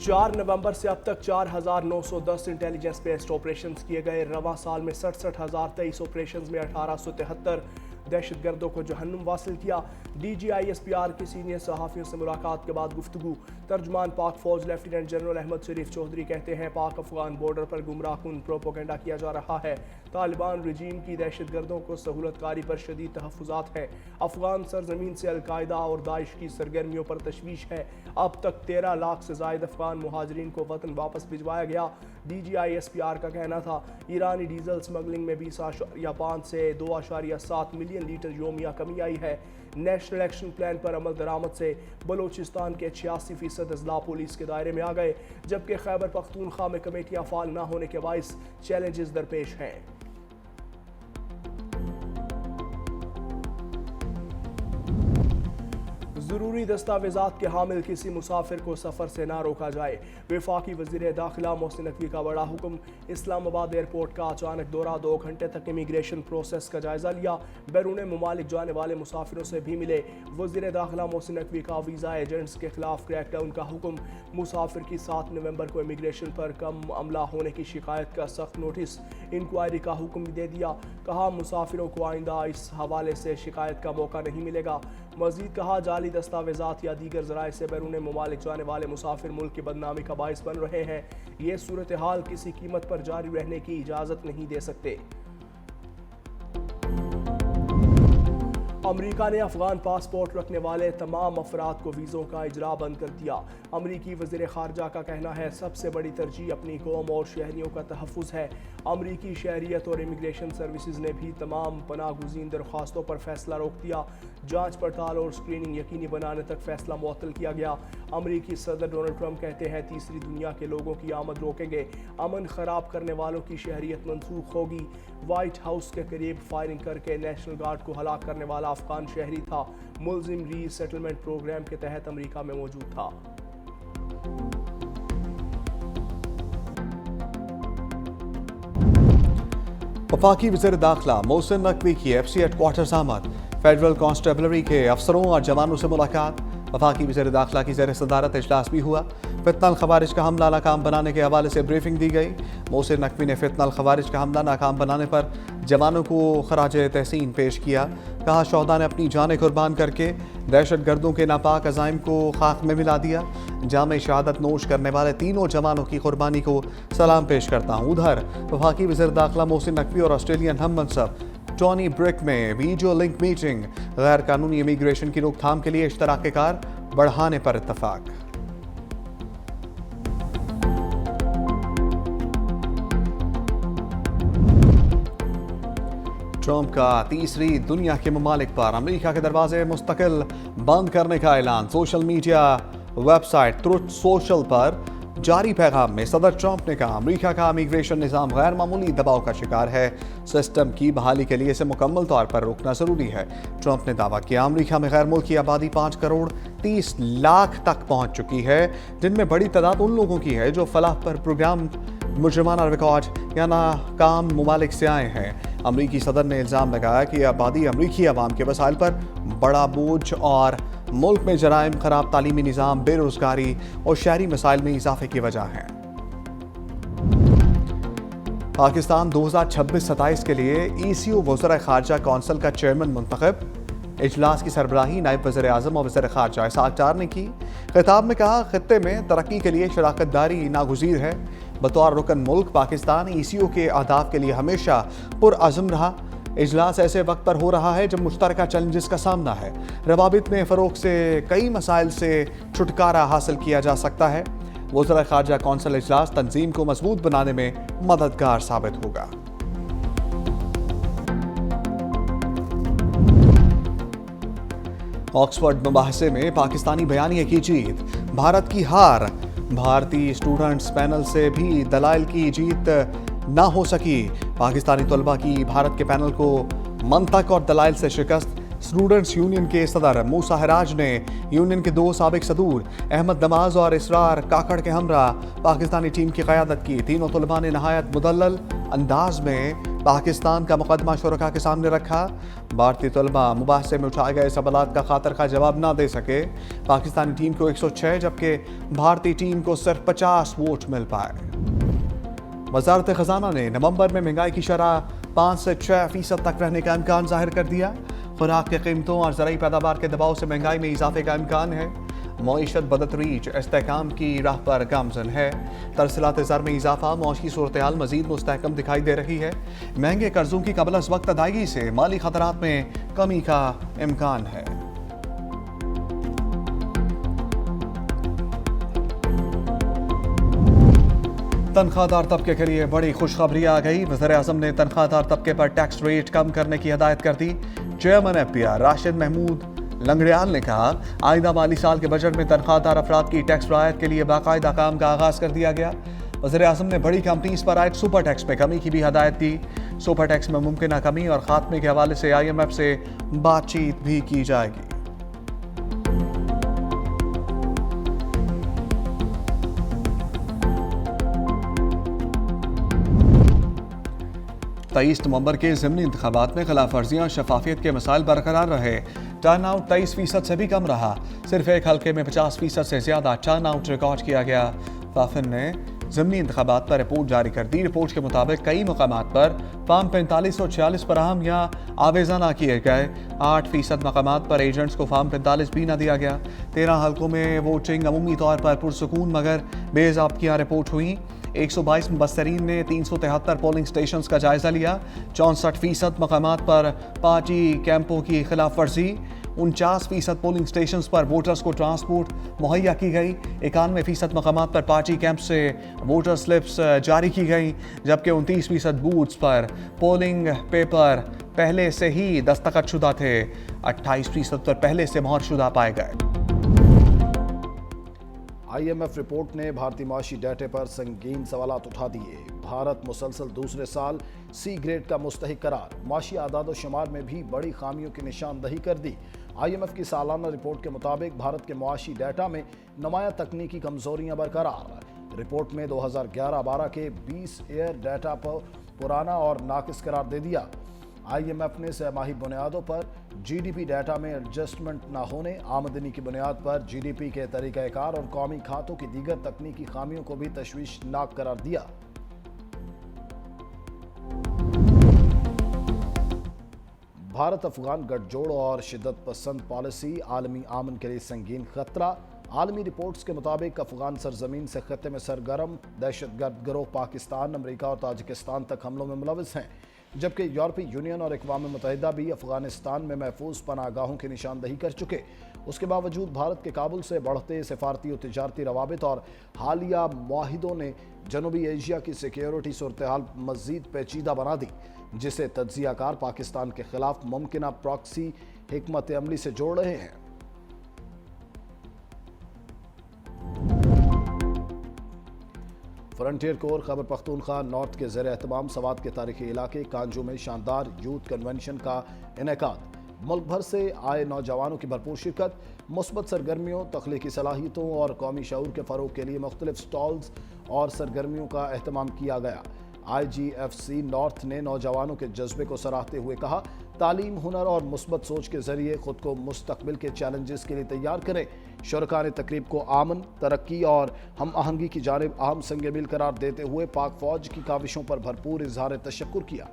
4 नवंबर से अब तक 4,910 इंटेलिजेंस बेस्ड ऑपरेशन किए गए। रवां साल में 67,023 ऑपरेशन में 1873 दहशतगर्दों को जहन्नुम वासिल किया। DGISPR के सीनियर सहाफ़ियों से मुलाकात के बाद गुफ्तगू। तर्जुमान पाक फौज लेफ्टिनेंट जनरल अहमद शरीफ चौधरी कहते हैं पाक अफगान बॉर्डर पर गुमराहकुन प्रोपोगेंडा किया जा रहा है। तालिबान रजीम की दहशतगर्दों को सहूलतकारी पर शदीद तहफ़्फ़ुज़ात हैं। अफगान सरजमीन से अलकायदा और दाइश की सरगर्मियों पर तशवीश है। अब तक 13 लाख से ज़ायद अफगान मुहाजिरीन को वतन वापस भिजवाया गया। DGISPR का कहना था ईरानी डीजल स्मगलिंग में 20.5 से 2.7 मिलियन लीटर योमिया कमी आई है। नेशनल एक्शन प्लान पर अमल दरामद से बलोचिस्तान के 86% अजला पुलिस के दायरे में आ गए, जबकि खैबर पख्तूनख्वा में कमेटियां फाल न होने के बाइस चैलेंजेस दरपेश हैं। ज़रूरी दस्तावेज़ात के हामिल किसी मुसाफिर को सफ़र से ना रोका जाए। वफाकी वज़ीर दाखिला मोहसिन नकवी का बड़ा हुक्म। इस्लामाबाद एयरपोर्ट का अचानक दौरा, 2 घंटे तक इमिग्रेशन प्रोसेस का जायज़ा लिया। बैरून मुमालिक जाने वाले मुसाफिरों से भी मिले। वज़ीर दाखिला मोहसिन नकवी का वीज़ा एजेंट्स के खिलाफ क्रैकडाउन का हुक्म। मुसाफिर की 7 नवंबर को इमिग्रेशन पर कम अमला होने की शिकायत का सख्त नोटिस। इंक्वायरी का हुक्म भी दे दिया। कहा मुसाफिरों को आइंदा इस हवाले से शिकायत का मौका नहीं मिलेगा। मज़ीद कहा जाली दस्तावेज़ात या दीगर ज़राए से बैरून मुमालिक जाने वाले मुसाफिर मुल्क की बदनामी का बाइस बन रहे हैं। ये सूरत हाल किसी कीमत पर जारी रहने की इजाज़त नहीं दे सकते। अमरीका ने अफगान पासपोर्ट रखने वाले तमाम अफराद को वीज़ों का इजरा बंद कर दिया। अमरीकी वज़ीर ख़ारजा का कहना है सबसे बड़ी तरजीह अपनी कौम और शहरियों का तहफ़्फ़ुज़ है। अमरीकी शहरियत और इमिग्रेशन सर्विसेज ने भी तमाम पनाह गुज़ीन दरख्वास्तों पर फैसला रोक दिया। जांच पड़ताल और स्क्रीनिंग यकीनी बनाने तक फैसला मुअत्तल किया गया। अमरीकी सदर डोनाल्ड ट्रंप कहते हैं तीसरी दुनिया के लोगों की आमद रोकेंगे। अमन ख़राब करने वालों की शहरियत मनसूख होगी। वाइट हाउस के करीब फायरिंग करके नेशनल गार्ड को हलाक करने वाला अफगान शहरी था। मुल्जिम रीसेटलमेंट प्रोग्राम के तहत अमरीका में मौजूद था। वफाकी वज़ीर दाखिला मोहसिन नकवी की FC हेडक्वार्टर्स आमद। फेडरल कांस्टेबलरी के अफसरों और जवानों से मुलाकात। वफाकी वज़ीर दाखिला की ज़ेर सदारत इजलास भी हुआ। फितनल खवारिज का हमला नाकाम बनाने के हवाले से ब्रीफिंग दी गई। मोहसिन नकवी ने फितनल खवारिज का हमला नाकाम बनाने पर जवानों को खराज तहसीन पेश किया। कहा शोहदा ने अपनी जानें कुर्बान करके दहशत गर्दों के नापाक अज़ाइम को खाक में मिला दिया। जामे शहादत नोश करने वाले तीनों जवानों की कुर्बानी को सलाम पेश करता हूँ। उधर वफाकी वज़ीर दाखिला मोहसिन नकवी और ऑस्ट्रेलियन हम मनसब टॉनी ब्रिक में वीडियो लिंक मीटिंग। गैर कानूनी इमिग्रेशन की रोकथाम के लिए इश्तराक कार बढ़ाने पर इत्तफाक। ट्रंप का तीसरी दुनिया के ममालिक पर अमेरिका के दरवाजे मुस्तकिल बंद करने का ऐलान। Social media website truth social पर जारी पैगाम में सदर ट्रंप ने कहा अमेरिका का इमिग्रेशन निज़ाम गैर मामूली दबाव का शिकार है। सिस्टम की बहाली के लिए इसे मुकम्मल तौर पर रोकना ज़रूरी है। ट्रंप ने दावा किया अमेरिका में गैर मुल्की आबादी 5 करोड़ 30 लाख तक पहुंच चुकी है, जिनमें बड़ी तादाद उन लोगों की है जो फलाह पर प्रोग्राम मुजरमाना रिकॉर्ड या नाकाम ममालिक से आए हैं। अमरीकी सदर ने इल्ज़ाम लगाया कि आबादी अमरीकी अवाम के वसाइल पर बड़ा बोझ और मुल्क में जराइम, खराब तालीमी निज़ाम, बेरोजगारी और शहरी मसाइल में इजाफे की वजह है। पाकिस्तान 2026-27 के लिए ECO वज़ीर ख़ारजा कौंसिल का चेयरमैन मुंतखब। इजलास की सरबराही नायब वज़ीर आज़म और वज़ीर ख़ारजा इसहाक़ डार ने की। खिताब में कहा खित्ते में तरक्की के लिए शराकत दारी नागुज़ीर है। बतौर रुकन मुल्क पाकिस्तान ECO के अहदाफ के लिए हमेशा पुरअज़्म रहा। इजलास ऐसे वक्त पर हो रहा है जब मुश्तरका चैलेंजेस का सामना है। रवाबित में फ़रोग़ से कई मसाइल से छुटकारा हासिल किया जा सकता है। वज़ीर ख़ारजा कौंसिल इजलास तंजीम को मजबूत बनाने में मददगार साबित होगा। ऑक्सफोर्ड मुबाहसे में पाकिस्तानी बयानिए की जीत, भारत की हार। भारतीय स्टूडेंट्स पैनल से भी दलाइल की जीत ना हो सकी। पाकिस्तानी तलबा की भारत के पैनल को मंतक और दलाइल से शिकस्त। स्टूडेंट्स यूनियन के सदर मूसा हराज ने यूनियन के 2 साबिक सदूर अहमद नमाज और इसरार काकड़ के हमरा पाकिस्तानी टीम की क़यादत की। तीनों तलबा ने नहायत मुदल्लल अंदाज में पाकिस्तान का मुकदमा शुरका के सामने रखा। भारतीय तलबा मुबाहसे में उठाए गए सवालात का खातर खा जवाब ना दे सके। पाकिस्तानी टीम को 106 जबकि भारतीय टीम को सिर्फ 50 वोट मिल पाए। वजारत खजाना ने नवंबर में महंगाई की शरह 5 से 6% तक रहने का इम्कान जाहिर कर दिया। खुराक की कीमतों और ज़राई पैदावार के दबाव से महंगाई में इजाफे का इम्कान है। मईशत बदतरीज इस्तेहकाम की राह पर गामजन है। तरसलात ज़र में इजाफा मौशी सूरत-ए-हाल मज़ीद मुस्तहकम दिखाई दे रही है। महंगे कर्जों की कबल अज़ वक्त अदायगी से माली खतरात में कमी का इम्कान है। तनख्वाहदार तबके के लिए बड़ी खुशखबरी आ गई। वज़ीर-ए-आज़म ने तनख्वाहदार तबके पर टैक्स रेट कम करने की हिदायत कर दी। चेयरमैन FPR राशिद महमूद लंगड़ियाल ने कहा, आइंदा माली साल के बजट में तनख्वाहदार अफराद की टैक्स रायत के लिए बाकायदा काम का आगाज़ कर दिया गया। वज़ीर-ए-आज़म ने बड़ी कंपनीज पर आयद सुपर टैक्स में कमी की भी हिदायत दी। सुपर टैक्स में मुमकिन कमी और खात्मे के हवाले से IMF से बातचीत भी की जाएगी। 23 नवंबर के ज़िमनी इंतखाबात में खिलाफ वर्जियाँ शफाफियत के मसाइल बरकरार रहे। टर्न आउट 23% से भी कम रहा। सिर्फ एक हल्के में 50% से ज़्यादा टर्न आउट रिकॉर्ड किया गया। वाफिन ने ज़िमनी इंतखाबात पर रिपोर्ट जारी कर दी। रिपोर्ट के मुताबिक कई मकामात पर फॉर्म 4546 फराहम या आवेज़ा ना किए गए। 8% मकामात पर एजेंट्स को फॉर्म 45 भी ना दिया गया। 13 हल्कों में वोटिंग अमूमी तौर पर पुरसुकून मगर बेज़ाब्तियाँ रिपोर्ट हुई। 122 मुबस्सरीन ने 373 पोलिंग स्टेशंस का जायजा लिया। 64% मकामात पर पार्टी कैंपों की खिलाफ वर्जी। 49% पोलिंग स्टेशंस पर वोटर्स को ट्रांसपोर्ट मुहैया की गई। 91% मकामात पर पार्टी कैंप से वोटर स्लिप्स जारी की गई, जबकि 29% बूथ्स पर पोलिंग पेपर पहले से ही दस्तखत शुदा थे। 28% पर पहले से मोहर शुदा पाए गए। IMF रिपोर्ट ने भारतीय माशी डाटे पर संगीन सवालात उठा दिए। भारत मुसलसल दूसरे साल C ग्रेड का मुस्तहिक करार। माशी आदाद शुमार में भी बड़ी खामियों की निशानदही कर दी। IMF की सालाना रिपोर्ट के मुताबिक भारत के मुआशी डाटा में नुमायां तकनीकी कमजोरियां बरकरार। रिपोर्ट में 2011-12 के 20 ईयर डाटा पर पुराना और नाकिस करार दे दिया। IMF ने सहमाही बुनियादों पर GDP डाटा में एडजस्टमेंट न होने, आमदनी की बुनियाद पर GDP के तरीक़ाकार और कौमी खातों की दीगर तकनीकी खामियों को भी तशवीशनाक करार दिया। भारत अफगान गठजोड़ और शिद्दत पसंद पॉलिसी आलमी आमन के लिए संगीन खतरा। आलमी रिपोर्ट्स के मुताबिक अफगान सरजमीन से खत्ते में सरगर्म दहशतगर्द गिरोह पाकिस्तान, अमेरिका और ताजिकिस्तान तक हमलों में मुलविस हैं, जबकि यूरोपीय यूनियन और अक़वाम मुत्तहिदा भी अफगानिस्तान में महफूज पनाहगाहों की निशानदही कर चुके। उसके बावजूद भारत के काबुल से बढ़ते सिफारती और तिजारती रवाबित और हालिया मुआहिदों ने जनूबी एशिया की सिक्योरिटी सूरत-ए-हाल मज़ीद पेचीदा बना दी, जिसे तज्ज़ियाकार पाकिस्तान के खिलाफ मुमकिन प्रॉक्सी हिकमत अमली से जोड़ रहे हैं। Frontier core Khyber Pakhtunkhwa north के ज़ेर एहतमाम सवात के तारीखी इलाके कांजू में शानदार यूथ कन्वेंशन का इनेकाद। मुल्क भर से आए नौजवानों की भरपूर शिरकत, मुस्बत सरगर्मियों, तख्लीकी सलाहियतों और कौमी शऊर के फ़रोग के लिए मुख्तलिफ स्टॉल्स और सरगर्मियों का अहतमाम किया गया। IGFC नॉर्थ ने नौजवानों के जज्बे को सराहते हुए कहा, तालीम, हुनर और मुस्बत सोच के जरिए खुद को मुस्तकबिल के चैलेंजेस के लिए तैयार करें। शुरका ने तकरीब को आमन, तरक्की और हम आहंगी की जानिब अहम संग मील करार देते हुए पाक फौज की काविशों पर भरपूर इजहार तशक्कुर किया।